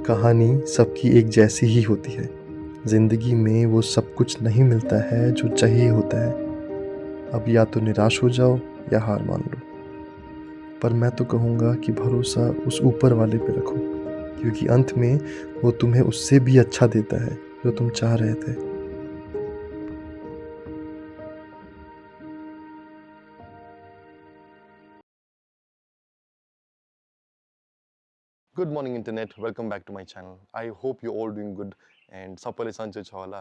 कहानी सबकी एक जैसी ही होती है। ज़िंदगी में वो सब कुछ नहीं मिलता है जो चाहिए होता है। अब या तो निराश हो जाओ या हार मान लो, पर मैं तो कहूँगा कि भरोसा उस ऊपर वाले पे रखो, क्योंकि अंत में वो तुम्हें उससे भी अच्छा देता है जो तुम चाह रहे थे। Good morning, Internet. Welcome back to my channel. I hope you're all doing good. And सब पहले संजय छावला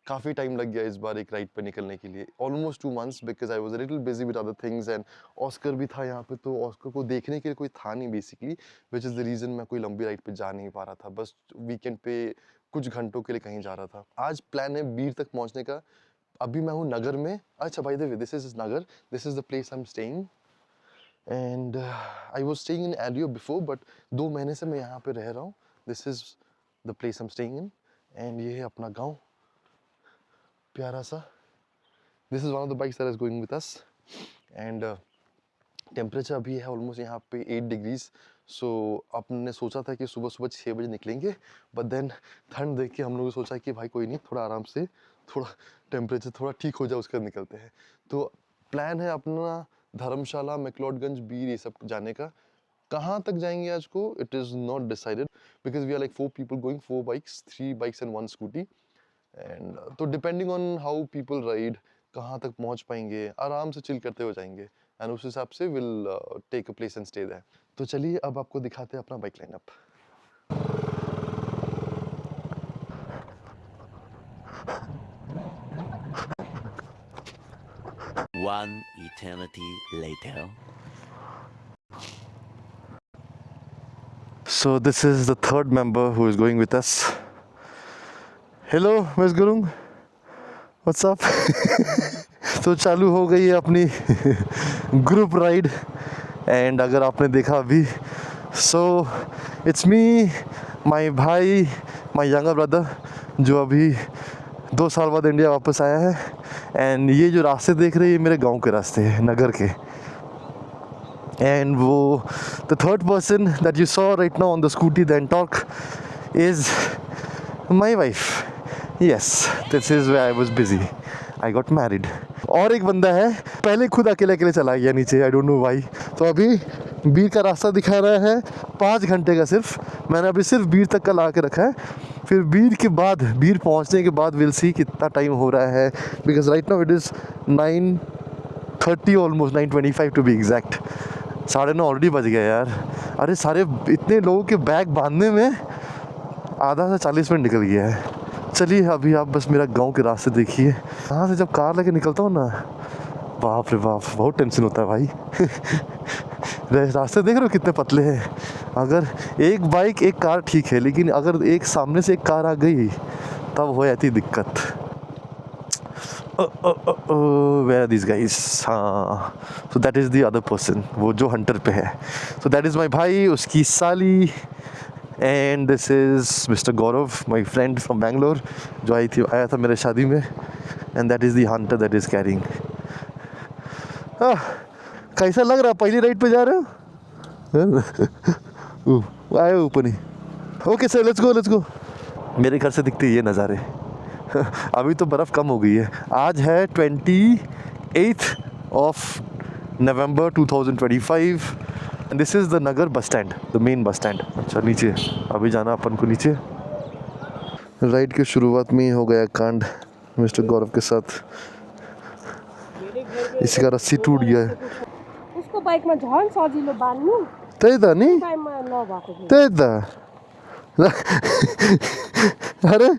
काफ़ी टाइम लग गया इस बार एक राइड पे निकलने के लिए, almost 2 months, because I was a little busy with other things and Oscar भी था यहाँ पे, तो ऑस्कर को देखने के लिए कोई था नहीं basically, which is the reason मैं कोई लंबी राइड पे जा नहीं पा रहा था। बस वीकेंड पे कुछ घंटों के लिए कहीं जा रहा था। आज प्लान है बीर तक पहुँचने का। अभी मैं हूँ नगर में। अच्छा, by the way, this is Naggar, this is the place I am staying and I was staying in Aleo before, but 2 महीने से मैं यहाँ पे रह रहा हूँ। This is the place I am staying in and ये है अपना गाँव प्यारा सा। This is one of the bikes that is going with us and temperature अभी है ऑलमोस्ट यहाँ पे 8 डिग्रीज। सो आपने सोचा था कि सुबह सुबह 6 बजे निकलेंगे, बट देन ठंड देख के हम लोगों ने सोचा कि भाई कोई नहीं, थोड़ा आराम से, थोड़ा टेम्परेचर थोड़ा ठीक हो जाए उसके बाद निकलते हैं। तो प्लान है अपना धर्मशाला, मैक्लोडगंज, बीर, ये सब जाने का। कहाँ तक जाएंगे आज को, it is not decided, because we are like 4 people going, 4 bikes, 3 bikes and 1 scooty. And तो depending on how people ride, कहाँ तक पहुँच पाएंगे, आराम से चिल करते हुए जाएंगे एंड उस हिसाब से will take a place and stay there. तो चलिए अब आपको दिखाते हैं अपना bike lineup. One eternity later. So this is the third member who is going with us. Hello, Miss Gurung. What's up? तो चालू हो गई है अपनी ग्रुप राइड एंड अगर आपने देखा अभी, सो इट्स मी, माय भाई, माय यंगर ब्रदर, जो अभी 2 साल बाद इंडिया वापस आया है। एंड ये जो रास्ते देख रहे हैं, ये मेरे गांव के रास्ते हैं, नगर के। एंड वो the third person that you saw right now on the scooty, the Ntorq, is my wife. Yes, this is where I was busy, I got married. और एक बंदा है, पहले खुद अकेले अकेले चला गया नीचे, आई डोंट नो व्हाई। तो अभी बीर का रास्ता दिखा रहा है 5 घंटे का सिर्फ। मैंने अभी सिर्फ बीर तक का ला के रखा है, फिर बीर के बाद, बीर पहुंचने के बाद विल सी कितना टाइम हो रहा है, because right now it is 9:30, almost 9:25 to be exact. 9:30 already बज गया यार। अरे सारे इतने लोगों के बैग बांधने में आधा से 40 मिनट निकल गया है। चलिए अभी आप बस मेरा गांव के रास्ते देखिए। यहाँ से जब कार लेके निकलता हूँ ना, बाप रे बाप, बहुत टेंशन होता है भाई। रास्ते देख रहे हो कितने पतले हैं। अगर एक बाइक एक कार ठीक है, लेकिन अगर एक सामने से एक कार आ गई तब हो जाती दिक्कत। Where are this guys? हाँ, so that is the other person, वो जो हंटर पे है। सो दैट इज़ माई भाई, उसकी साली, and this is mister Gaurav, my friend from Bangalore, जो आया था मेरे शादी में। And that is the Hunter that is carrying. कैसा लग रहा, पहली राइड पे जा रहे हो? आए हो ऊपर नहीं? Okay sir, let's go let's go. मेरे घर से दिखते ये नज़ारे। अभी तो बर्फ़ कम हो गई है। आज है 28 November 2025 and this is the Nagar bus stand, the main bus stand. अच्छा नीचे अभी जाना अपन को नीचे। राइड के शुरुआत में ही हो गया कांड मिस्टर गौरव के साथ। इसी का रस्सी टूट गया है। उसको बाइक में झन् सजिलो बान्नु। त्यही त नि, टाइममा नभएको थियो। त्यही त। अरे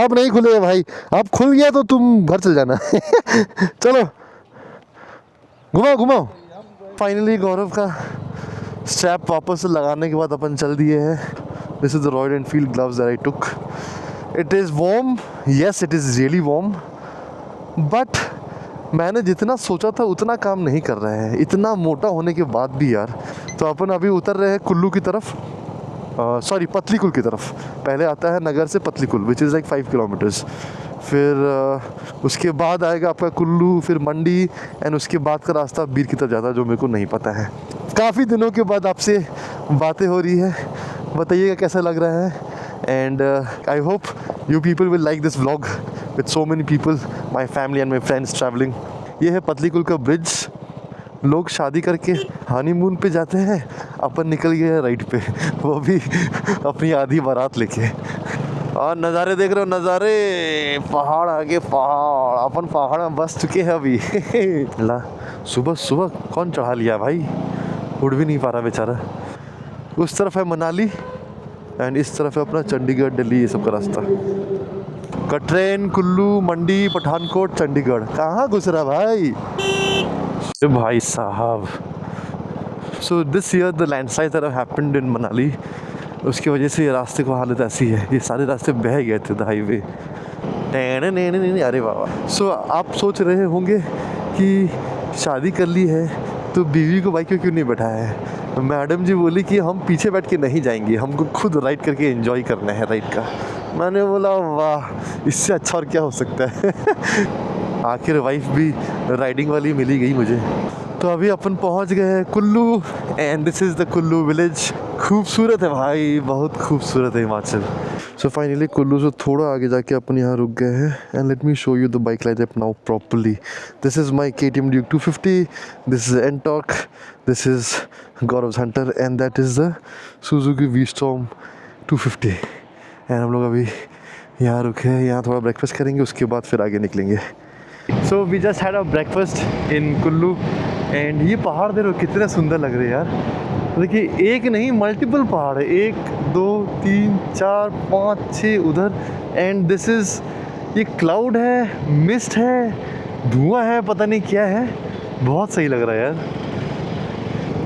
आप नहीं खुले भाई, आप खुल गया तो तुम घर चल जाना। चलो घुमाओ घुमाओ। फाइनली गौरव का स्ट्रैप वापस से लगाने के बाद अपन चल दिए हैं। This is the royal Enfield gloves that I took. It is warm, yes it is really warm, but मैंने जितना सोचा था उतना काम नहीं कर रहा है, इतना मोटा होने के बाद भी यार। तो अपन अभी उतर रहे हैं कुल्लू की तरफ, सॉरी पतलीकुल की तरफ। पहले आता है नगर से पतलीकुल, विच इज़ लाइक 5 किलोमीटर्स। फिर उसके बाद आएगा आपका कुल्लू, फिर मंडी, एंड उसके बाद का रास्ता बीर की तरफ जाता है, जो मेरे को नहीं पता है। काफ़ी दिनों के बाद आपसे बातें हो रही है, बताइएगा कैसा लग रहा है। And I hope you people will like this vlog with so many people, my family and my friends travelling. ये है पतली कुल का ब्रिज। लोग शादी करके हनीमून पे जाते हैं, अपन निकल गए हैं राइड पे, वो भी अपनी आधी बारात लेके। और नज़ारे देख रहे हो, नज़ारे, पहाड़ आगे पहाड़, अपन पहाड़ में बस चुके हैं अभी। ला सुबह सुबह कौन चढ़ा लिया भाई, उड़ भी नहीं पा रहा बेचारा। उस तरफ है मनाली एंड इस तरफ है अपना चंडीगढ़ दिल्ली ये सब का रास्ता। कटरेन, कुल्लू, मंडी, पठानकोट, चंडीगढ़, कहाँ घुस रहा भाई। भाई साहब, so this year the landslide that happened in Manali, उसकी वजह से ये रास्ते की हालत ऐसी है, ये सारे रास्ते बह गए थे द हाईवे। अरे बाबा। सो आप सोच रहे होंगे कि शादी कर ली है तो बीवी को बाइक में क्यों नहीं बैठाया है। मैडम जी बोली कि हम पीछे बैठ के नहीं जाएंगे, हमको खुद राइड करके एंजॉय करना है राइड का। मैंने बोला वाह, इससे अच्छा और क्या हो सकता है। आखिर वाइफ भी राइडिंग वाली मिली गई मुझे। तो अभी अपन पहुंच गए हैं Kullu and this is the Kullu village. खूबसूरत है भाई, बहुत खूबसूरत है हिमाचल। सो फाइनली कुल्लू से थोड़ा आगे जाके अपन यहाँ रुक गए हैं and let me show you the bike lineup now properly. This is my KTM Duke 250, this is Ntorq, this is Gaurav Hunter and that is the Suzuki V-Storm 250। And हम लोग अभी यहाँ रुके हैं, यहाँ थोड़ा ब्रेकफास्ट करेंगे, उसके बाद फिर आगे निकलेंगे। So we just had a breakfast in Kullu and ये पहाड़ देखो कितने सुंदर लग रहे हैं यार। देखिए एक नहीं मल्टीपल पहाड़ है, 1 2 3 4 5 6 उधर। एंड दिस इज़, ये क्लाउड है, मिस्ट है, धुआं है, पता नहीं क्या है, बहुत सही लग रहा है यार।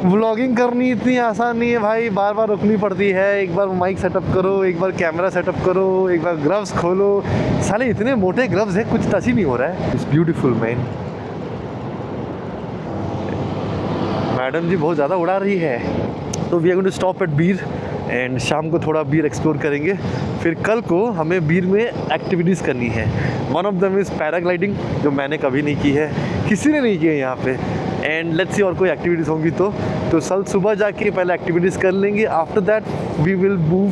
व्लॉगिंग करनी इतनी आसान नहीं है भाई, बार बार रुकनी पड़ती है। एक बार माइक सेटअप करो, एक बार कैमरा सेटअप करो, एक बार ग्लव्स खोलो। साले इतने मोटे ग्लव्स है, कुछ टच ही नहीं हो रहा है। It's beautiful man. Madam ji बहुत ज़्यादा उड़ा रही है। तो we are going to stop at Bir and शाम को थोड़ा बीर एक्सप्लोर करेंगे। फिर कल को हमें बीर में एक्टिविटीज़ करनी है। One of them is paragliding, जो मैंने कभी नहीं की है, किसी ने नहीं की है यहाँ पे। एंड लेट्स सी और कोई एक्टिविटीज़ होंगी तो कल सुबह जाके पहले एक्टिविटीज़ कर लेंगे। After that we will move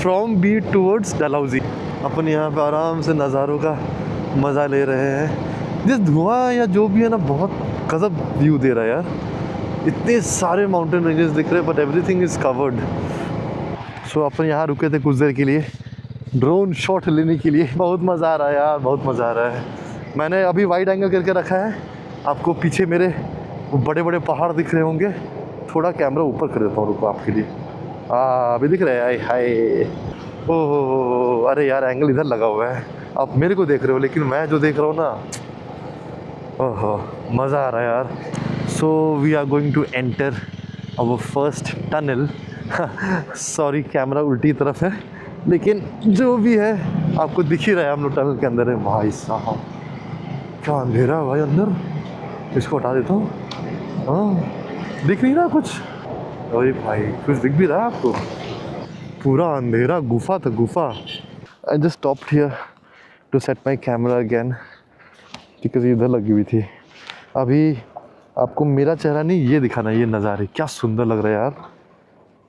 from Bir towards Dalhousie. अपन यहाँ पे आराम से नज़ारों का मज़ा ले रहे हैं। जिस धुआं या जो भी है ना, बहुत गजब व्यू दे रहा है यार। इतने सारे माउंटेन रेंजेस दिख रहे हैं बट एवरीथिंग इज़ कवर्ड। सो अपन यहाँ रुके थे कुछ देर के लिए ड्रोन शॉट लेने के लिए। बहुत मज़ा आ रहा है यार, बहुत मज़ा आ रहा है। मैंने अभी वाइड एंगल करके रखा है, आपको पीछे मेरे बड़े बड़े पहाड़ दिख रहे होंगे। थोड़ा कैमरा ऊपर कर देता हूँ, रुको आपके लिए। अभी दिख रहे हैं, आए हाय, ओहो, अरे यार एंगल इधर लगा हुआ है, आप मेरे को देख रहे हो लेकिन मैं जो देख रहा हूँ ना, ओहो मज़ा आ रहा है यार। So we are going to enter our first tunnel. Sorry camera उल्टी तरफ है, लेकिन जो भी है आपको दिख ही रहा है, हम लोग टनल के अंदर है। भाई साहब क्या अंधेरा है भाई अंदर, इसको हटा देता हूँ। हाँ दिख नहीं रहा कुछ, अरे भाई कुछ दिख भी रहा है आपको? पूरा अंधेरा, गुफा था गुफा। I just stopped here to set my camera again, because इधर लगी हुई थी। अभी आपको मेरा चेहरा नहीं ये दिखाना, ये नज़ारे क्या सुंदर लग रहा है यार।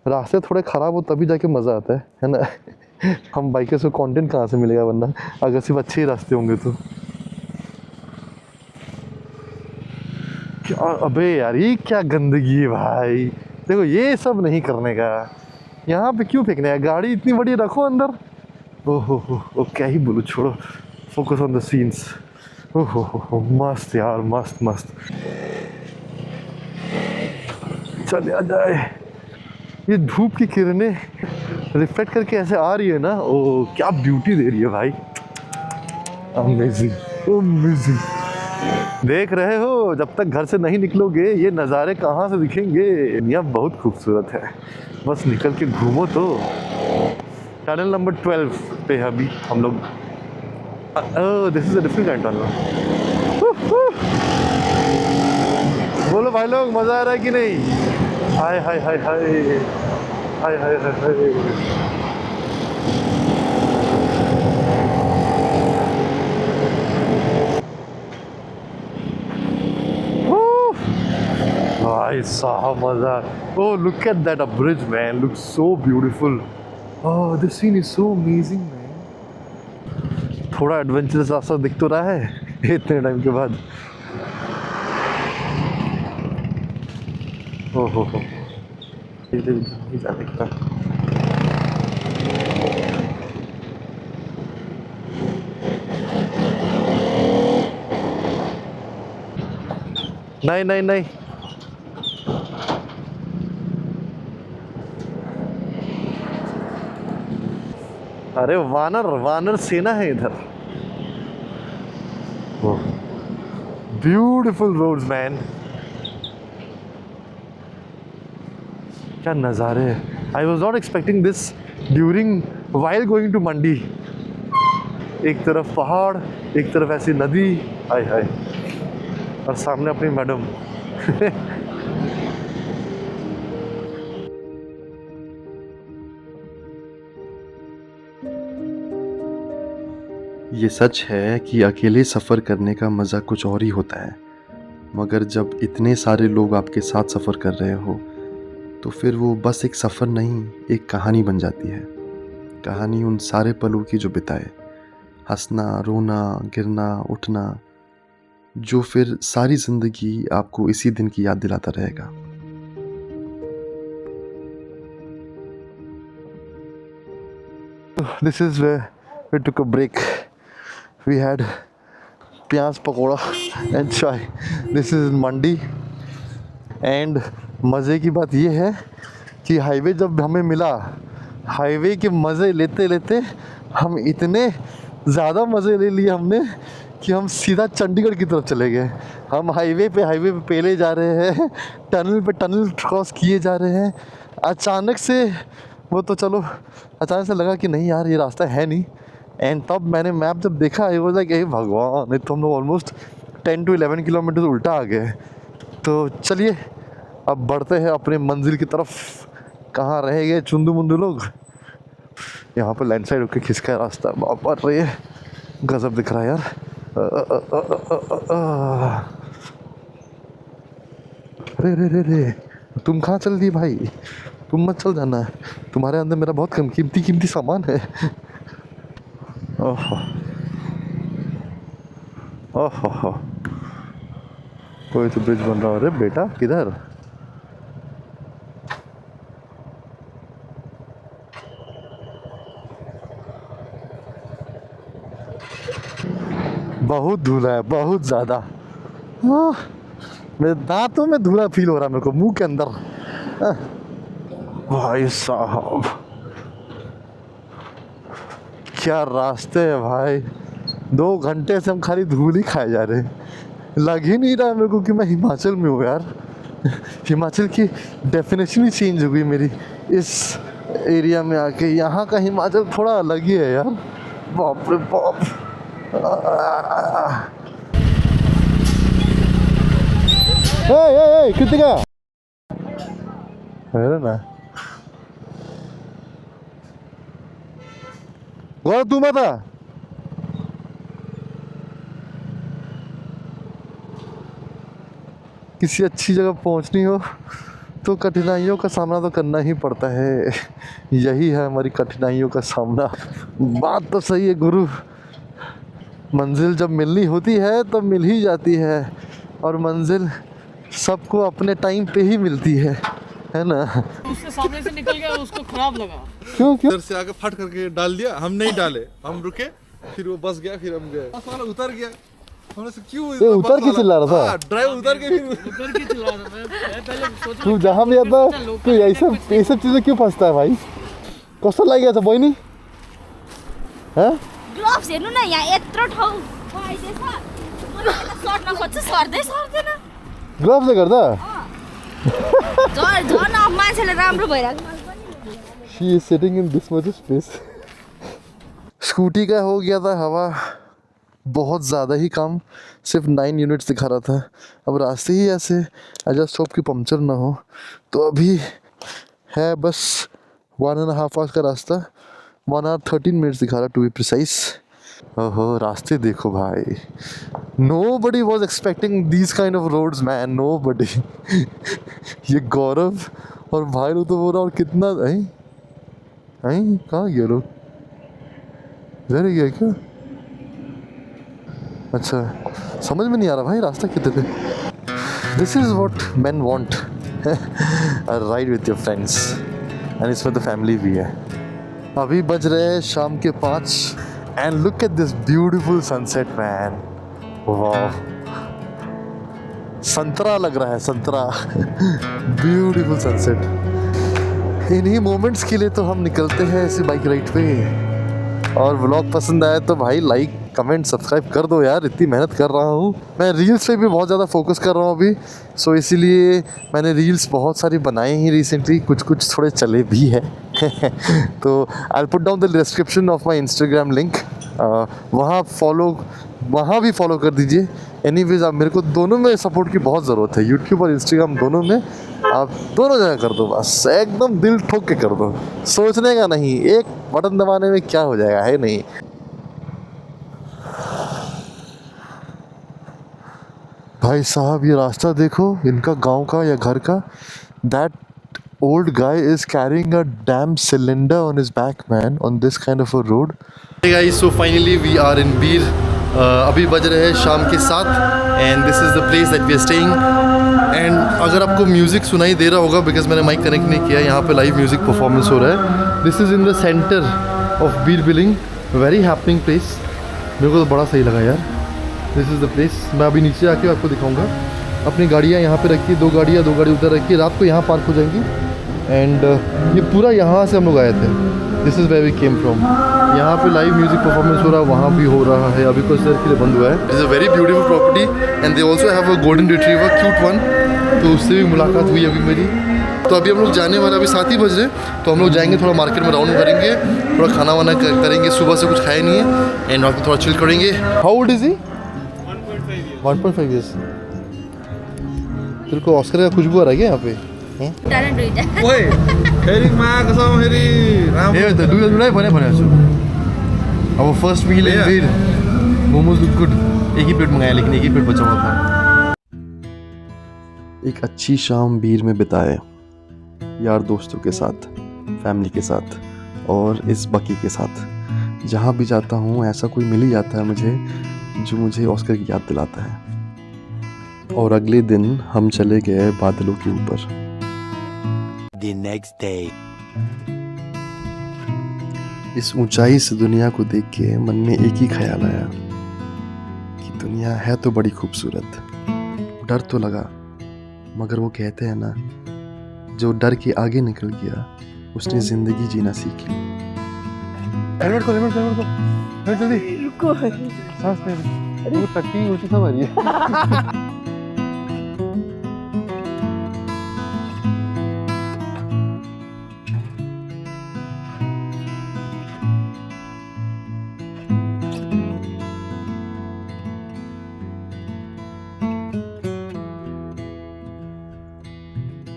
रास्ते थोड़े ख़राब हो तभी जाके मज़ा आता है ना। हम बाइकर्स को कंटेंट कहाँ से मिलेगा वरना, अगर सिर्फ अच्छे ही रास्ते होंगे तो। क्या अबे यार ये क्या गंदगी है भाई, देखो ये सब नहीं करने का। यहाँ पे क्यों फेंकने है, गाड़ी इतनी बड़ी रखो अंदर। ओहो क्या ही बोलूँ, छोड़ो, फोकस ऑन द सीन्स। ओहो मस्त यार, मस्त मस्त। चल आ जाए, ये धूप की किरणें रिफ्लेक्ट करके ऐसे आ रही है ना, ओ क्या ब्यूटी दे रही है भाई। Amazing amazing. देख रहे हो, जब तक घर से नहीं निकलोगे ये नज़ारे कहाँ से दिखेंगे। दुनिया बहुत खूबसूरत है, बस निकल के घूमो तो। टनल नंबर 12 पे है अभी हम लोग। This is a different kind tunnel. बोलो भाई लोग, मज़ा आ रहा है कि नहीं? हाय हाय हाय हाय हाय हाय हाय हाय। भाई साहब मजा. Oh, look at that bridge, man. Looks so beautiful. Oh, this scene is so amazing, man. थोड़ा एडवेंचरस रास्ता दिख तो रहा है इतने टाइम के बाद. ओहो हो, नहीं जा दिखता. नहीं नहीं नहीं. अरे वानर वानर सेना है इधर. Beautiful roads man. क्या नज़ारे. I was not expecting this during while going to Mandi. एक तरफ पहाड़, एक तरफ ऐसी नदी. हाय हाय. और सामने अपनी मैडम. ये सच है कि अकेले सफ़र करने का मज़ा कुछ और ही होता है, मगर जब इतने सारे लोग आपके साथ सफ़र कर रहे हो तो फिर वो बस एक सफ़र नहीं, एक कहानी बन जाती है. कहानी उन सारे पलों की जो बिताए, हंसना, रोना, गिरना, उठना, जो फिर सारी ज़िंदगी आपको इसी दिन की याद दिलाता रहेगा. This is where we took a break. We had प्याज pakora and chai. This is Mandi. And मज़े की बात ये है कि हाईवे जब हमें मिला, हाईवे के मज़े लेते लेते हम इतने ज़्यादा मज़े ले लिए हमने कि हम सीधा चंडीगढ़ की तरफ चले गए. हम हाईवे पे पहले जा रहे हैं, टनल पे टनल क्रॉस किए जा रहे हैं. अचानक से वो तो चलो, अचानक से लगा कि नहीं यार ये रास्ता है नहीं. एंड तब मैंने मैप जब देखा, आई वाज लाइक हे भगवान, नहीं तो हम लोग ऑलमोस्ट 10 to 11 किलोमीटर उल्टा आ गए. तो चलिए अब बढ़ते हैं अपने मंजिल की तरफ. कहाँ रह गए चुंदू मुंदू लोग. यहाँ पर लैंड साइड होकर खिसका है रास्ता. बाप रे गजब दिख रहा है यार. रे रे रे रे, तुम कहाँ चल दिए भाई. तुम मत चल जाना, तुम्हारे अंदर मेरा बहुत कीमती सामान है. ओहो ओहो, कोई तो ब्रिज बन रहा है. अरे बेटा किधर. बहुत धूला है, बहुत ज़्यादा. मेरे दांतों में धूला फील हो रहा है मेरे को, मुंह के अंदर. भाई साहब क्या रास्ते हैं भाई. 2 घंटे से हम खाली धूल ही खाए जा रहे हैं. लग ही नहीं रहा है मेरे को कि मैं हिमाचल में हूँ यार. हिमाचल की डेफिनेशन ही चेंज हो गई मेरी इस एरिया में आके. यहाँ का हिमाचल थोड़ा अलग ही है यार. बाप रे बाप. कितने का है ना. गौरव तू मत आ. किसी अच्छी जगह पहुंचनी हो तो कठिनाइयों का सामना तो करना ही पड़ता है. यही है हमारी कठिनाइयों का सामना. बात तो सही है गुरु. मंजिल जब मिलनी होती है तो मिल ही जाती है, और मंजिल सबको अपने टाइम पे ही मिलती है ना. उसके सामने से निकल गया, उसको खराब लगा. क्यों क्यों. इधर से आके फट करके डाल दिया. हम नहीं डाले, हम रुके, फिर वो बस गया, फिर हम गए. बस वाला उतर गया. हमने से क्यों उतर के चिल्ला रहा था. ड्राइवर उतर के फिर उतर के चिल्ला रहा था. मैं पहले सोचा तू जहाँ भी आता तू ये सब चीज़ें क्यों फंसता है भाई. कस्तो लागिरहेछ बहिनी. ग्लोभ्स हेर्नु न, यहाँ यत्रो ठाउँ भइदिएछ. म त सर्न खोज्छु, सर्दैन. ग्लोभ्सले गर्दा झन् अब मान्छेले राम्रो भइरहेको. She is sitting in this much space. Scooty का हो गया था हवा बहुत ज़्यादा ही कम. सिर्फ 9 यूनिट्स दिखा रहा था. अब रास्ते ही ऐसे, आई जस्ट होप कि पंक्चर ना हो. तो अभी है बस 1.5 आवर्स का रास्ता. 1 hour 13 minutes दिखा रहा टू बी प्रिसाइज. ओहो रास्ते देखो भाई. Nobody was expecting these kind of roads, man. Nobody. ये गौरव और भाई लोग तो बोल रहा और कितना कहाँ गए लोग? इधर ही गया क्या? अच्छा, समझ में नहीं आ रहा भाई रास्ता किधर है. This is what men want. A ride with your friends. And इसमें तो फैमिली भी है. अभी बज रहे हैं शाम के 5 and look at this beautiful sunset, man. वाह, संतरा लग रहा है, संतरा. Beautiful sunset. इन्हीं मोमेंट्स के लिए तो हम निकलते हैं ऐसे बाइक राइड पे. और व्लॉग पसंद आया तो भाई लाइक कमेंट सब्सक्राइब कर दो यार. इतनी मेहनत कर रहा हूँ मैं. रील्स पे भी बहुत ज़्यादा फोकस कर रहा हूँ अभी. सो इसीलिए मैंने रील्स बहुत सारी बनाई ही रिसेंटली. कुछ थोड़े चले भी है. तो I put down the description of my Instagram link. वहाँ भी फॉलो कर दीजिए. एनीवेज आप मेरे को दोनों में सपोर्ट की बहुत ज़रूरत है. यूट्यूब और इंस्टाग्राम दोनों में आप दोनों जगह कर दो. बस एकदम दिल ठोक के कर दो. सोचने का नहीं, एक बटन दबाने में क्या हो जाएगा, है नहीं. भाई साहब ये रास्ता देखो, इनका गांव का या घर का. That old guy is carrying a damn cylinder on his back, man, on this kind of a road. Hey guys, so finally we are in Beer. अभी बज रहे हैं शाम के 7 and this is the place that we are staying. And अगर आपको music सुनाई दे रहा होगा बिकॉज मैंने माइक कनेक्ट नहीं किया, यहाँ पे लाइव म्यूज़िक परफॉर्मेंस हो रहा है. This is in the centre of Bir Billing. Very happening place. मेरे को तो बड़ा सही लगा यार. This is the place. मैं अभी नीचे आके आपको दिखाऊंगा. अपनी गाड़ियाँ यहाँ पे रखी, दो गाड़ी उधर रखी. रात को यहाँ पार्क हो जाएंगी. एंड ये पूरा यहाँ से हम लोग आए थे. This is where we came from. यहाँ पे लाइव म्यूजिक परफॉर्मेंस हो रहा है, वहाँ भी हो रहा है. अभी कुछ देर के लिए बंद हुआ है. It's a very beautiful property and they also have a golden retriever, cute one. तो उससे भी मुलाकात हुई अभी मेरी. तो अभी हम लोग जाने वाले, अभी 7 ही बज रहे. तो हम लोग जाएंगे, थोड़ा मार्केट में राउंड करेंगे, थोड़ा खाना वाना करेंगे. सुबह से कुछ खाया नहीं है एंड रात को थोड़ा चिल करेंगे. How old is he? 1.5 years. तेरे को ऑस्कर का खुशबू आ रहा है क्या यहाँ पे? ओए हेरी मा कसम हेरी राम. ए त दुई भने छु. अब first meal in Bir. Momos look good. एक ही प्लेट मंगाया लेकिन एक ही प्लेट बचा हुआ था. एक अच्छी शाम बीर में बिताए, यार दोस्तों के साथ, फैमिली के साथ और इस बकी के साथ. जहाँ भी जाता हूँ ऐसा कोई मिल ही जाता है मुझे जो मुझे ऑस्कर की याद दिलाता है. और अगले दिन हम चले गए बादलों के ऊपर. The next day. इस ऊंचाई से दुनिया को देख के मन में एक ही ख्याल आया कि दुनिया है तो बड़ी खूबसूरत. डर तो लगा, मगर वो कहते हैं ना, जो डर के आगे निकल गया उसने जिंदगी जीना सीख ली. हेलमेट को जल्दी. रुको. सांस ले. वो टट्टी उल्टी सब आ रही है.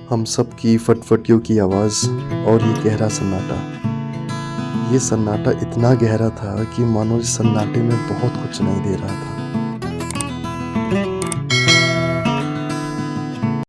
हम सब की फटफटियों की आवाज़ और ये गहरा सन्नाटा. ये सन्नाटा इतना गहरा था कि मानो इस सन्नाटे में बहुत कुछ नहीं दे रहा था.